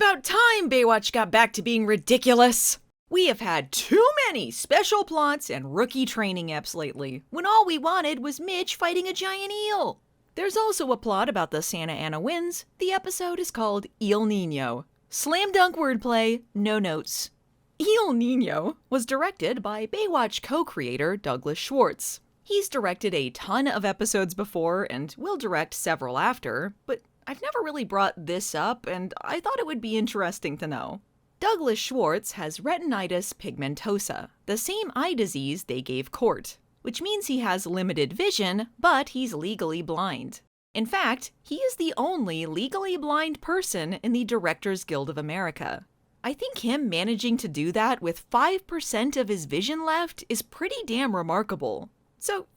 about time Baywatch got back to being ridiculous. We have had too many special plots and rookie training eps lately, when all we wanted was Mitch fighting a giant eel. There's also a plot about the Santa Ana winds. The episode is called Eel Nino. Slam dunk wordplay, no notes. Eel Nino was directed by Baywatch co-creator Douglas Schwartz. He's directed a ton of episodes before and will direct several after, but I've never really brought this up and I thought it would be interesting to know. Douglas Schwartz has retinitis pigmentosa, the same eye disease they gave Court, which means he has limited vision, but he's legally blind. In fact, he is the only legally blind person in the Directors Guild of America. I think him managing to do that with 5% of his vision left is pretty damn remarkable. So,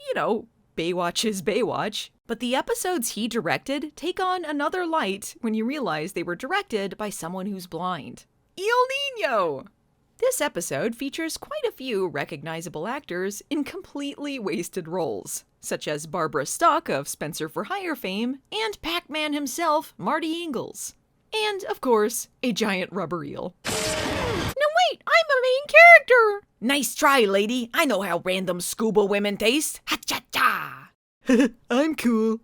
Baywatch is Baywatch, but the episodes he directed take on another light when you realize they were directed by someone who's blind. Eel Nino! This episode features quite a few recognizable actors in completely wasted roles, such as Barbara Stock of Spencer for Hire fame, and Pac-Man himself, Marty Ingels. And, of course, a giant rubber eel. No wait, I'm a main character! Nice try, lady. I know how random scuba women taste. Ha-cha-cha! I'm cool.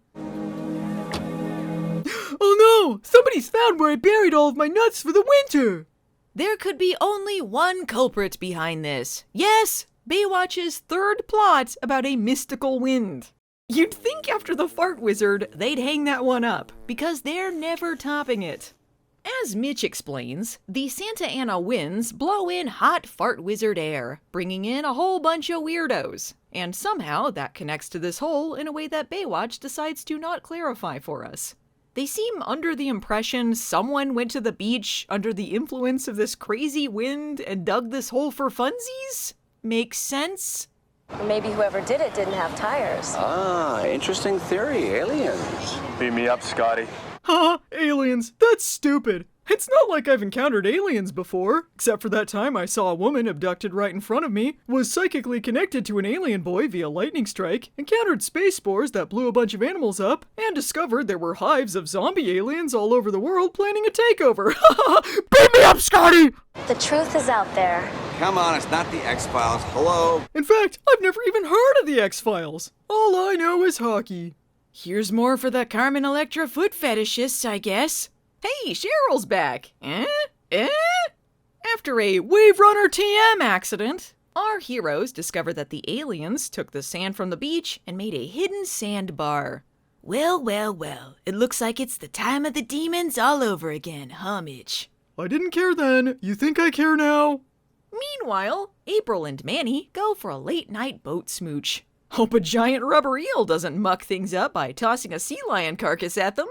Oh no! Somebody's found where I buried all of my nuts for the winter! There could be only one culprit behind this. Yes, Baywatch's third plot about a mystical wind. You'd think after the fart wizard, they'd hang that one up, because they're never topping it. As Mitch explains, the Santa Ana winds blow in hot fart wizard air, bringing in a whole bunch of weirdos. And somehow that connects to this hole in a way that Baywatch decides to not clarify for us. They seem under the impression someone went to the beach under the influence of this crazy wind and dug this hole for funsies? Makes sense? Or maybe whoever did it didn't have tires. Ah, interesting theory. Aliens. Beat me up, Scotty. Haha, aliens. That's stupid. It's not like I've encountered aliens before, except for that time I saw a woman abducted right in front of me, was psychically connected to an alien boy via lightning strike, encountered space spores that blew a bunch of animals up, and discovered there were hives of zombie aliens all over the world planning a takeover. Beat me up, Scotty! The truth is out there. Come on, it's not the X-Files. Hello? In fact, I've never even heard of the X-Files. All I know is hockey. Here's more for the Carmen Electra foot fetishists, I guess. Hey, Cheryl's back! After a Wave Runner TM accident, our heroes discover that the aliens took the sand from the beach and made a hidden sandbar. Well, it looks like it's the time of the demons all over again, huh, Mitch? I didn't care then. You think I care now? Meanwhile, April and Manny go for a late-night boat smooch. Hope a giant rubber eel doesn't muck things up by tossing a sea lion carcass at them.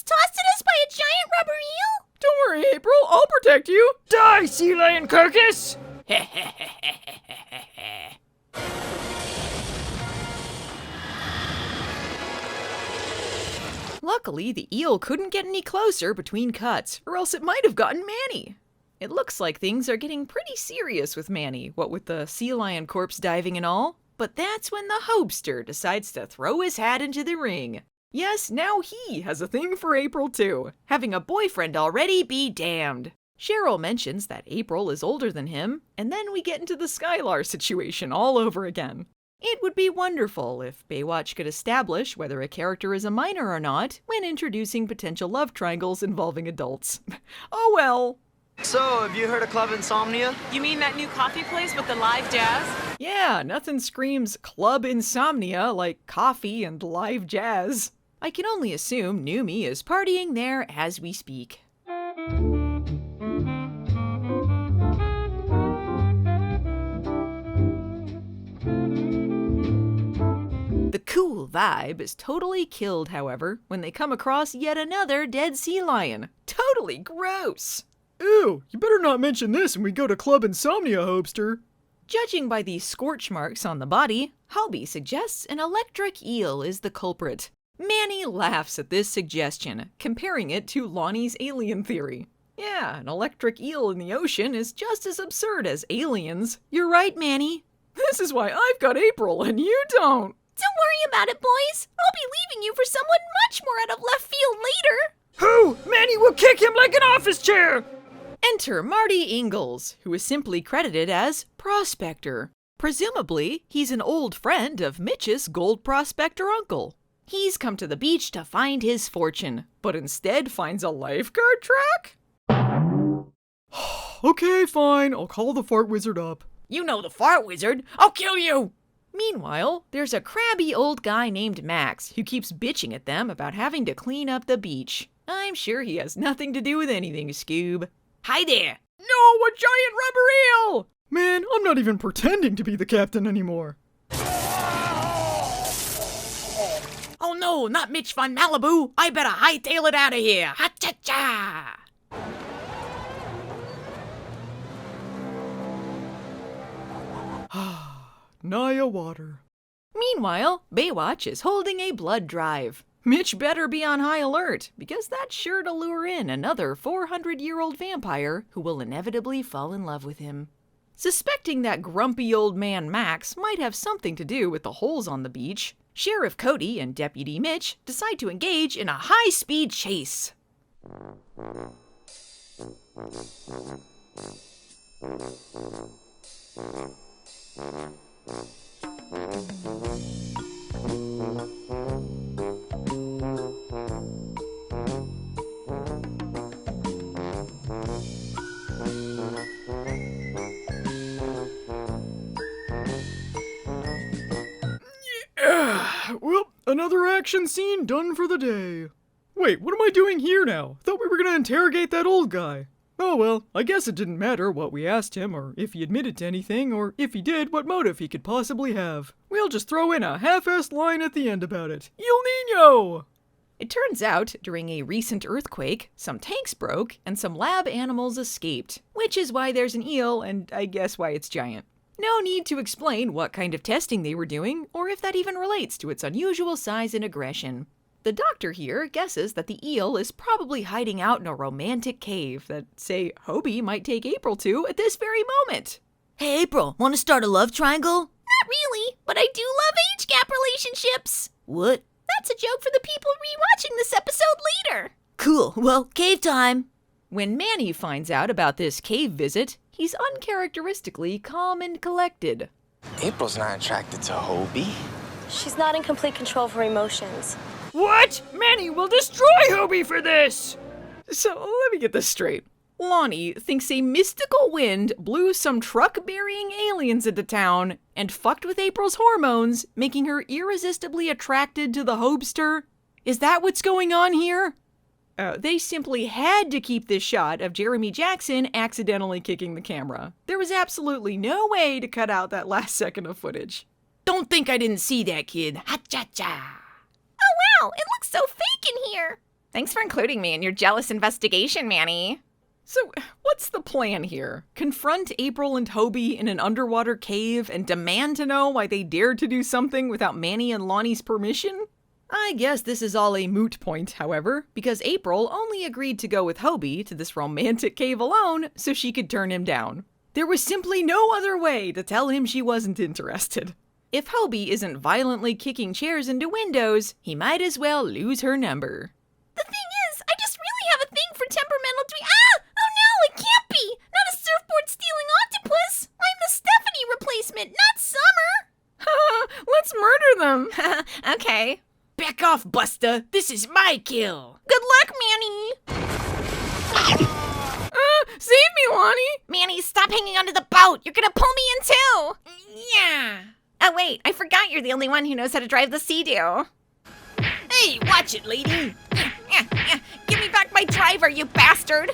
Tossed at us by a giant rubber eel? Don't worry, April. I'll protect you. Die, sea lion carcass! Luckily, the eel couldn't get any closer between cuts, or else it might have gotten Manny. It looks like things are getting pretty serious with Manny, what with the sea lion corpse diving and all. But that's when the hopester decides to throw his hat into the ring. Yes, now he has a thing for April too. Having a boyfriend already be damned. Cheryl mentions that April is older than him, and then we get into the Skylar situation all over again. It would be wonderful if Baywatch could establish whether a character is a minor or not when introducing potential love triangles involving adults. Oh well. So, have you heard of Club Insomnia? You mean that new coffee place with the live jazz? Yeah, nothing screams Club Insomnia like coffee and live jazz. I can only assume New Me is partying there as we speak. The cool vibe is totally killed, however, when they come across yet another dead sea lion. Totally gross! Ew, you better not mention this when we go to Club Insomnia, Hopester. Judging by the scorch marks on the body, Halby suggests an electric eel is the culprit. Manny laughs at this suggestion, comparing it to Lonnie's alien theory. Yeah, an electric eel in the ocean is just as absurd as aliens. You're right, Manny. This is why I've got April and you don't. Don't worry about it, boys. I'll be leaving you for someone much more out of left field later. Who? Manny will kick him like an office chair! Enter Marty Ingels, who is simply credited as Prospector. Presumably, he's an old friend of Mitch's gold prospector uncle. He's come to the beach to find his fortune, but instead finds a lifeguard track? Okay, fine. I'll call the fart wizard up. You know the fart wizard. I'll kill you! Meanwhile, there's a crabby old guy named Max who keeps bitching at them about having to clean up the beach. I'm sure he has nothing to do with anything, Scoob. Hi there! No, a giant rubber eel! Man, I'm not even pretending to be the captain anymore. Oh no, not Mitch von Malibu! I better hightail it out of here! Ha-cha-cha! Naya water. Meanwhile, Baywatch is holding a blood drive. Mitch better be on high alert, because that's sure to lure in another 400-year-old vampire who will inevitably fall in love with him. Suspecting that grumpy old man Max might have something to do with the holes on the beach, Sheriff Cody and Deputy Mitch decide to engage in a high-speed chase. Well, another action scene done for the day. Wait, what am I doing here now? Thought we were gonna interrogate that old guy. Oh well, I guess it didn't matter what we asked him, or if he admitted to anything, or if he did, what motive he could possibly have. We'll just throw in a half-assed line at the end about it. Eel Nino! It turns out, during a recent earthquake, some tanks broke and some lab animals escaped, which is why there's an eel, and I guess why it's giant. No need to explain what kind of testing they were doing, or if that even relates to its unusual size and aggression. The doctor here guesses that the eel is probably hiding out in a romantic cave that, say, Hobie might take April to at this very moment. Hey, April, want to start a love triangle? Not really, but I do love age gap relationships. What? That's a joke for the people rewatching this episode later. Cool, well, cave time. When Manny finds out about this cave visit, he's uncharacteristically calm and collected. April's not attracted to Hobie. She's not in complete control of her emotions. What? Manny will destroy Hobie for this! So, let me get this straight. Lonnie thinks a mystical wind blew some truck-burying aliens into town and fucked with April's hormones, making her irresistibly attracted to the Hobster? Is that what's going on here? They simply had to keep this shot of Jeremy Jackson accidentally kicking the camera. There was absolutely no way to cut out that last second of footage. Don't think I didn't see that, kid. Ha-cha-cha. Oh wow, it looks so fake in here. Thanks for including me in your jealous investigation, Manny. So, what's the plan here? Confront April and Hobie in an underwater cave and demand to know why they dared to do something without Manny and Lonnie's permission? I guess this is all a moot point, however, because April only agreed to go with Hobie to this romantic cave alone so she could turn him down. There was simply no other way to tell him she wasn't interested. If Hobie isn't violently kicking chairs into windows, he might as well lose her number. The thing is, I just really have a thing for temperamental Oh no, it can't be! Not a surfboard-stealing octopus! I'm the Stephanie replacement, not Summer! Let's murder them! Okay. Back off, Busta! This is my kill! Good luck, Manny! Save me, Lonnie! Manny, stop hanging onto the boat! You're gonna pull me in too! Yeah! Oh wait, I forgot you're the only one who knows how to drive the Sea-Doo. Hey, watch it, lady! Give me back my driver, you bastard!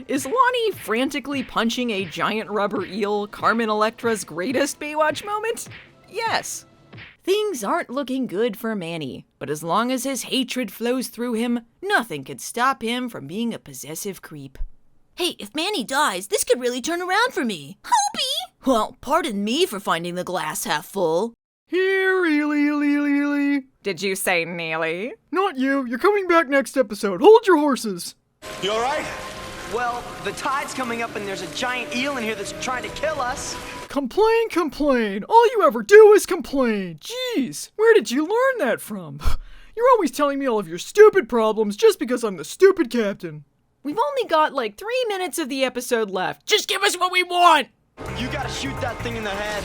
Is Lonnie frantically punching a giant rubber eel Carmen Electra's greatest Baywatch moment? Yes. Things aren't looking good for Manny, but as long as his hatred flows through him, nothing could stop him from being a possessive creep. Hey, if Manny dies, this could really turn around for me. Hobie! Well, pardon me for finding the glass half full. Here, Ely. Did you say Neely? Not you. You're coming back next episode. Hold your horses. You alright? Well, the tide's coming up and there's a giant eel in here that's trying to kill us. Complain, complain. All you ever do is complain. Jeez, where did you learn that from? You're always telling me all of your stupid problems just because I'm the stupid captain. We've only got like 3 minutes of the episode left. Just give us what we want! You gotta shoot that thing in the head.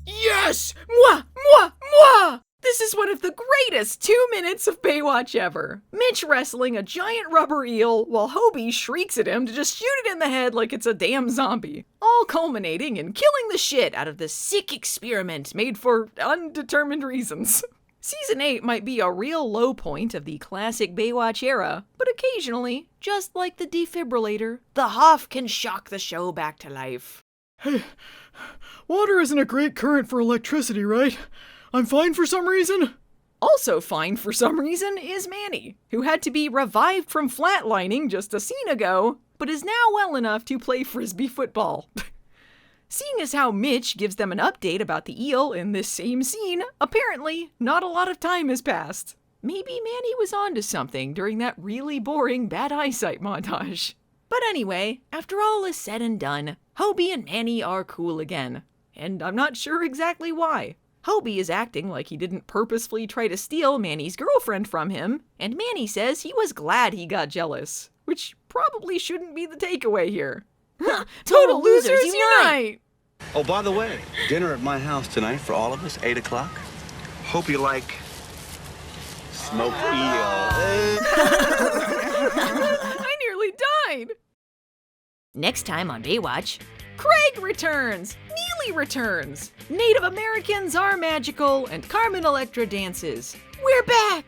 Yes! Mwah! Mwah! Mwah! This is one of the greatest 2 minutes of Baywatch ever. Mitch wrestling a giant rubber eel while Hobie shrieks at him to just shoot it in the head like it's a damn zombie. All culminating in killing the shit out of this sick experiment made for undetermined reasons. Season 8 might be a real low point of the classic Baywatch era, but occasionally, just like the defibrillator, the Hoff can shock the show back to life. Hey, water isn't a great current for electricity, right? I'm fine for some reason? Also fine for some reason is Manny, who had to be revived from flatlining just a scene ago, but is now well enough to play frisbee football. Seeing as how Mitch gives them an update about the eel in this same scene, apparently not a lot of time has passed. Maybe Manny was onto something during that really boring bad eyesight montage. But anyway, after all is said and done, Hobie and Manny are cool again. And I'm not sure exactly why. Hobie is acting like he didn't purposefully try to steal Manny's girlfriend from him, and Manny says he was glad he got jealous, which probably shouldn't be the takeaway here. Total losers unite! Oh, by the way, dinner at my house tonight for all of us, 8 o'clock. Hope you like smoked eel. I nearly died! Next time on Baywatch. Craig returns! Neely returns! Native Americans are magical, and Carmen Electra dances. We're back!